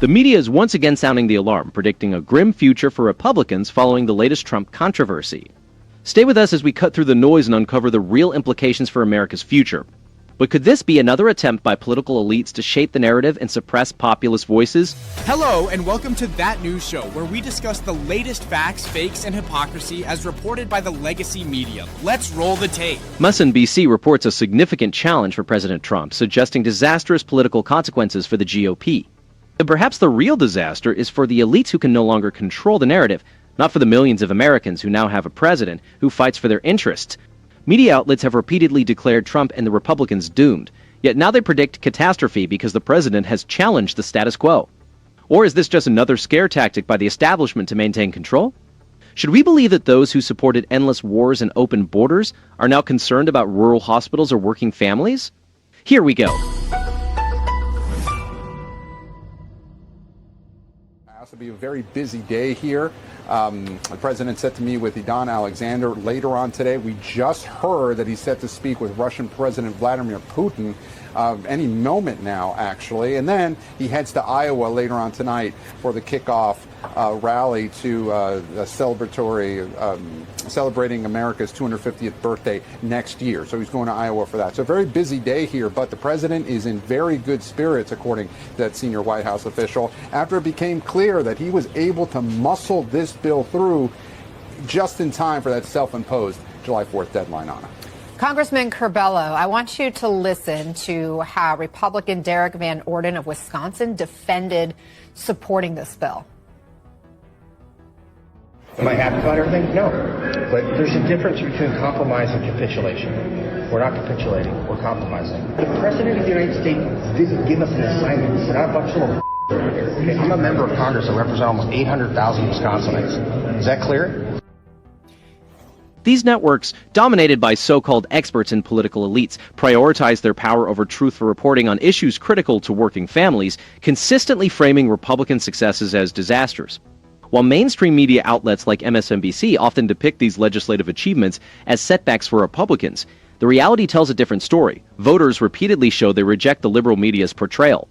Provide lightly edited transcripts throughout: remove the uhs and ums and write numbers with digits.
The media is once again sounding the alarm, predicting a grim future for Republicans following the latest Trump controversy. Stay with us as we cut through the noise and uncover the real implications for America's future. But could this be another attempt by political elites to shape the narrative and suppress populist voices? Hello, and welcome to That News Show, where we discuss the latest facts, fakes, and hypocrisy as reported by the legacy media. Let's roll the tape. MSNBC reports a significant challenge for President Trump, suggesting disastrous political consequences for the GOP. And perhaps the real disaster is for the elites who can no longer control the narrative, not for the millions of Americans who now have a president who fights for their interests. Media outlets have repeatedly declared Trump and the Republicans doomed, yet now they predict catastrophe because the president has challenged the status quo. Or is this just another scare tactic by the establishment to maintain control? Should we believe that those who supported endless wars and open borders are now concerned about rural hospitals or working families? Here we go. It'll be a very busy day here. The president set to meet with Idan Alexander later on today. We just heard that he's set to speak with Russian President Vladimir Putin any moment now, actually. And then he heads to Iowa later on tonight for the kickoff rally to a celebratory celebrating America's 250th birthday next year. So he's going to Iowa for that. So a very busy day here, but the president is in very good spirits, according to that senior White House official, after it became clear that he was able to muscle this bill through just in time for that self-imposed July 4th deadline on it. Congressman Curbelo, I want you to listen to how Republican Derek Van Orden of Wisconsin defended supporting this bill. Am I happy about everything? No. But there's a difference between compromise and capitulation. We're not capitulating. We're compromising. The President of the United States didn't give us an assignment. We're not a bunch of little okay, I'm a member of Congress that represent almost 800,000 Wisconsinites. Is that clear? These networks, dominated by so-called experts and political elites, prioritize their power over truthful reporting on issues critical to working families, consistently framing Republican successes as disastrous. While mainstream media outlets like MSNBC often depict these legislative achievements as setbacks for Republicans, the reality tells a different story. Voters repeatedly show they reject the liberal media's portrayal.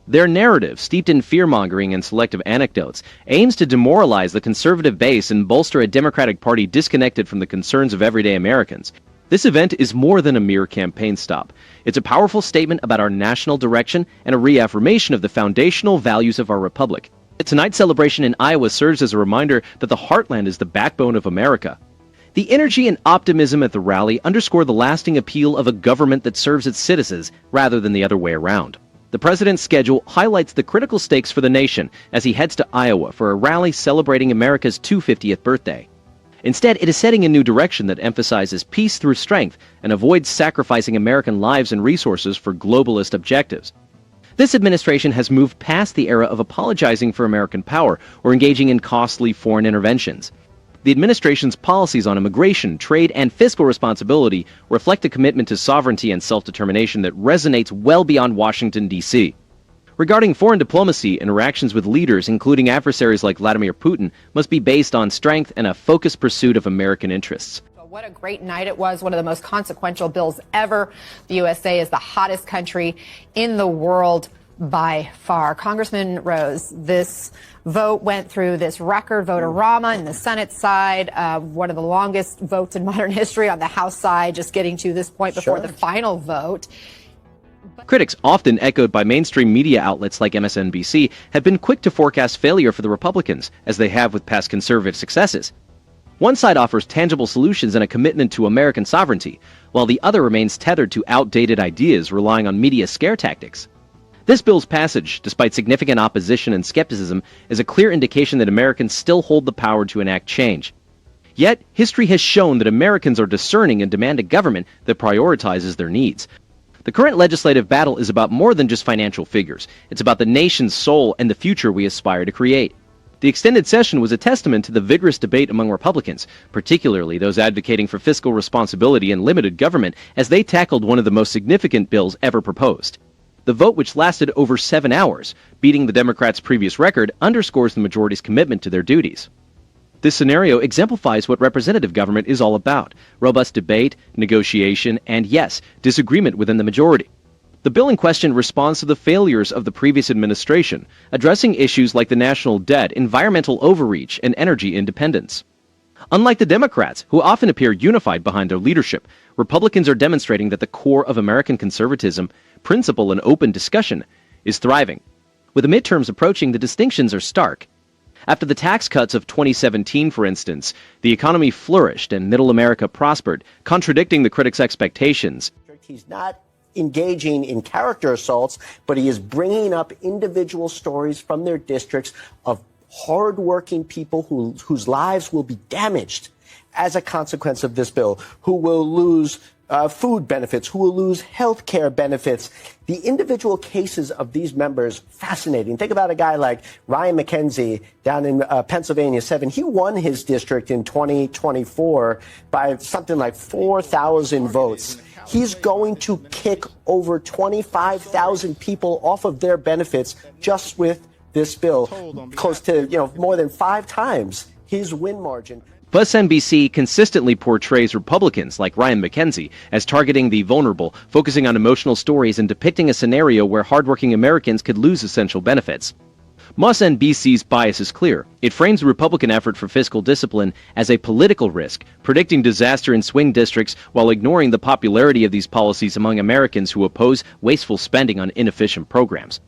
Their narrative, steeped in fear-mongering and selective anecdotes, aims to demoralize the conservative base and bolster a Democratic Party disconnected from the concerns of everyday Americans. This event is more than a mere campaign stop. It's a powerful statement about our national direction and a reaffirmation of the foundational values of our republic. Tonight's celebration in Iowa serves as a reminder that the heartland is the backbone of America. The energy and optimism at the rally underscore the lasting appeal of a government that serves its citizens rather than the other way around. The president's schedule highlights the critical stakes for the nation as he heads to Iowa for a rally celebrating America's 250th birthday. Instead, it is setting a new direction that emphasizes peace through strength and avoids sacrificing American lives and resources for globalist objectives. This administration has moved past the era of apologizing for American power or engaging in costly foreign interventions. The administration's policies on immigration, trade, and fiscal responsibility reflect a commitment to sovereignty and self-determination that resonates well beyond Washington, D.C. Regarding foreign diplomacy, interactions with leaders, including adversaries like Vladimir Putin, must be based on strength and a focused pursuit of American interests. What a great night it was, one of the most consequential bills ever. The USA is the hottest country in the world by far. Congressman Rose, this vote went through this record vote-a-rama in the Senate side, one of the longest votes in modern history on the House side, just getting to this point before the final vote. Critics, often echoed by mainstream media outlets like MSNBC, have been quick to forecast failure for the Republicans, as they have with past conservative successes. One side offers tangible solutions and a commitment to American sovereignty, while the other remains tethered to outdated ideas relying on media scare tactics. This bill's passage, despite significant opposition and skepticism, is a clear indication that Americans still hold the power to enact change. Yet, history has shown that Americans are discerning and demand a government that prioritizes their needs. The current legislative battle is about more than just financial figures. It's about the nation's soul and the future we aspire to create. The extended session was a testament to the vigorous debate among Republicans, particularly those advocating for fiscal responsibility and limited government, as they tackled one of the most significant bills ever proposed. The vote, which lasted over 7 hours, beating the Democrats' previous record, underscores the majority's commitment to their duties. This scenario exemplifies what representative government is all about: robust debate, negotiation, and yes, disagreement within the majority. The bill in question responds to the failures of the previous administration, addressing issues like the national debt, environmental overreach, and energy independence. Unlike the Democrats, who often appear unified behind their leadership, Republicans are demonstrating that the core of American conservatism, principle and open discussion, is thriving. With the midterms approaching, the distinctions are stark. After the tax cuts of 2017, for instance, the economy flourished and middle America prospered, contradicting the critics' expectations. He's not engaging in character assaults, but he is bringing up individual stories from their districts of hardworking people whose lives will be damaged as a consequence of this bill, who will lose food benefits, who will lose health care benefits. The individual cases of these members, fascinating. Think about a guy like Ryan McKenzie down in Pennsylvania 7. He won his district in 2024 by something like 4,000 votes. He's going to kick over 25,000 people off of their benefits just with this bill, close to, more than 5 times his win margin. MSNBC consistently portrays Republicans like Ryan McKenzie as targeting the vulnerable, focusing on emotional stories and depicting a scenario where hardworking Americans could lose essential benefits. MSNBC's bias is clear. It frames the Republican effort for fiscal discipline as a political risk, predicting disaster in swing districts while ignoring the popularity of these policies among Americans who oppose wasteful spending on inefficient programs.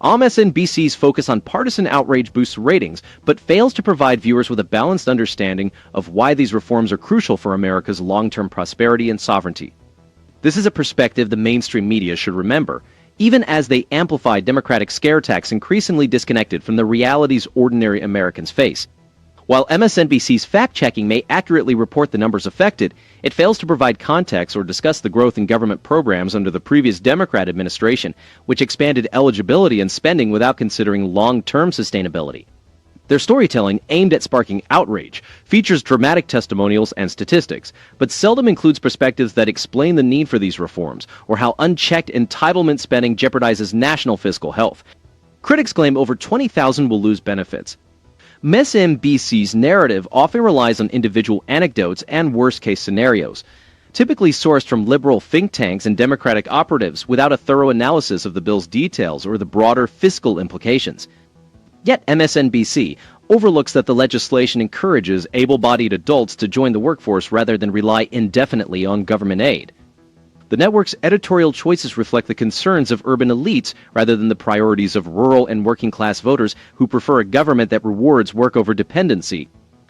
MSNBC's focus on partisan outrage boosts ratings, but fails to provide viewers with a balanced understanding of why these reforms are crucial for America's long-term prosperity and sovereignty. This is a perspective the mainstream media should remember, even as they amplify Democratic scare attacks increasingly disconnected from the realities ordinary Americans face. While MSNBC's fact-checking may accurately report the numbers affected, it fails to provide context or discuss the growth in government programs under the previous Democrat administration, which expanded eligibility and spending without considering long-term sustainability. Their storytelling, aimed at sparking outrage, features dramatic testimonials and statistics, but seldom includes perspectives that explain the need for these reforms or how unchecked entitlement spending jeopardizes national fiscal health. Critics claim over 20,000 will lose benefits. MSNBC's narrative often relies on individual anecdotes and worst-case scenarios, typically sourced from liberal think tanks and Democratic operatives without a thorough analysis of the bill's details or the broader fiscal implications. Yet MSNBC overlooks that the legislation encourages able-bodied adults to join the workforce rather than rely indefinitely on government aid. The network's editorial choices reflect the concerns of urban elites rather than the priorities of rural and working-class voters who prefer a government that rewards work over dependency.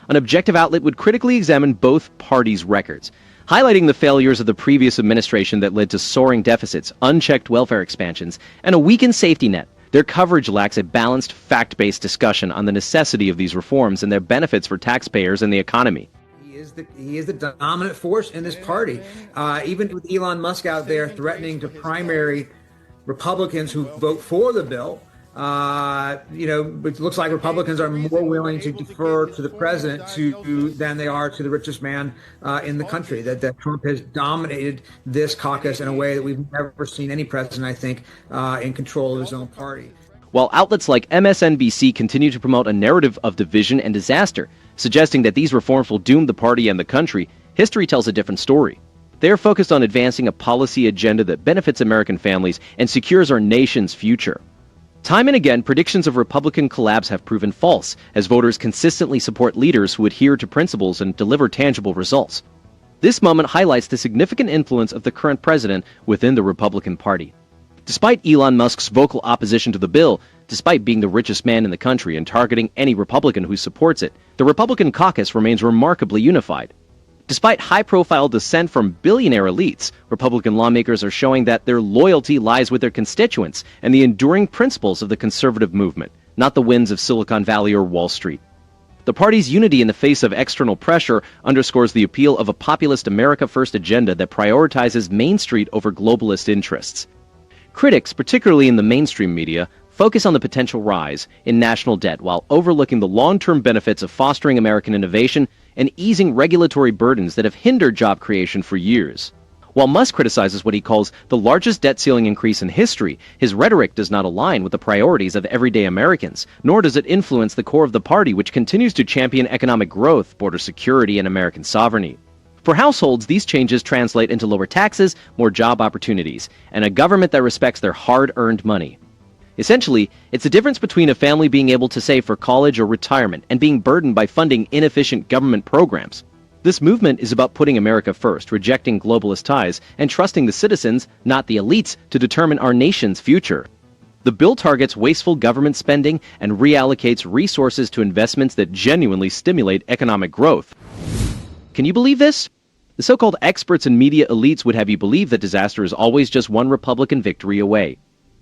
An objective outlet would critically examine both parties' records, highlighting the failures of the previous administration that led to soaring deficits, unchecked welfare expansions, and a weakened safety net. Their coverage lacks a balanced, fact-based discussion on the necessity of these reforms and their benefits for taxpayers and the economy. He is the dominant force in this party. Even with Elon Musk out there threatening to primary Republicans who vote for the bill, it looks like Republicans are more willing to defer to the president than they are to the richest man in the country. That Trump has dominated this caucus in a way that we've never seen any president, I think, in control of his own party. While outlets like MSNBC continue to promote a narrative of division and disaster, suggesting that these reforms will doom the party and the country, history tells a different story. They are focused on advancing a policy agenda that benefits American families and secures our nation's future. Time and again, predictions of Republican collapse have proven false, as voters consistently support leaders who adhere to principles and deliver tangible results. This moment highlights the significant influence of the current president within the Republican Party. Despite Elon Musk's vocal opposition to the bill, despite being the richest man in the country and targeting any Republican who supports it, The Republican caucus remains remarkably unified. Despite high-profile dissent from billionaire elites, Republican lawmakers are showing that their loyalty lies with their constituents and the enduring principles of the conservative movement, not the winds of Silicon Valley or Wall Street. The party's unity in the face of external pressure underscores the appeal of a populist America First agenda that prioritizes Main Street over globalist interests. Critics, particularly in the mainstream media, focus on the potential rise in national debt while overlooking the long-term benefits of fostering American innovation and easing regulatory burdens that have hindered job creation for years. While Musk criticizes what he calls the largest debt ceiling increase in history, his rhetoric does not align with the priorities of everyday Americans, nor does it influence the core of the party, which continues to champion economic growth, border security, and American sovereignty. For households, these changes translate into lower taxes, more job opportunities, and a government that respects their hard-earned money. Essentially, it's the difference between a family being able to save for college or retirement and being burdened by funding inefficient government programs. This movement is about putting America first, rejecting globalist ties, and trusting the citizens, not the elites, to determine our nation's future. The bill targets wasteful government spending and reallocates resources to investments that genuinely stimulate economic growth. Can you believe this? The so-called experts and media elites would have you believe that disaster is always just one Republican victory away.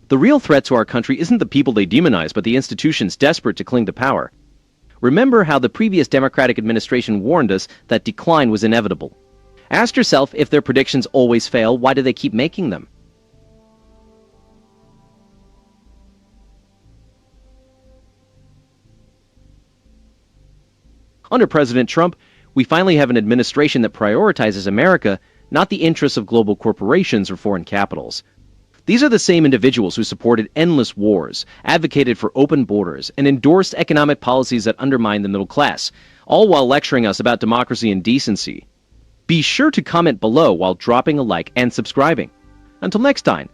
The real threat to our country isn't the people they demonize, but the institutions desperate to cling to power. Remember how the previous Democratic administration warned us that decline was inevitable. Ask yourself, if their predictions always fail, why do they keep making them? Under President Trump, we finally have an administration that prioritizes America, not the interests of global corporations or foreign capitals. These are the same individuals who supported endless wars, advocated for open borders, and endorsed economic policies that undermine the middle class, all while lecturing us about democracy and decency. Be sure to comment below while dropping a like and subscribing. Until next time,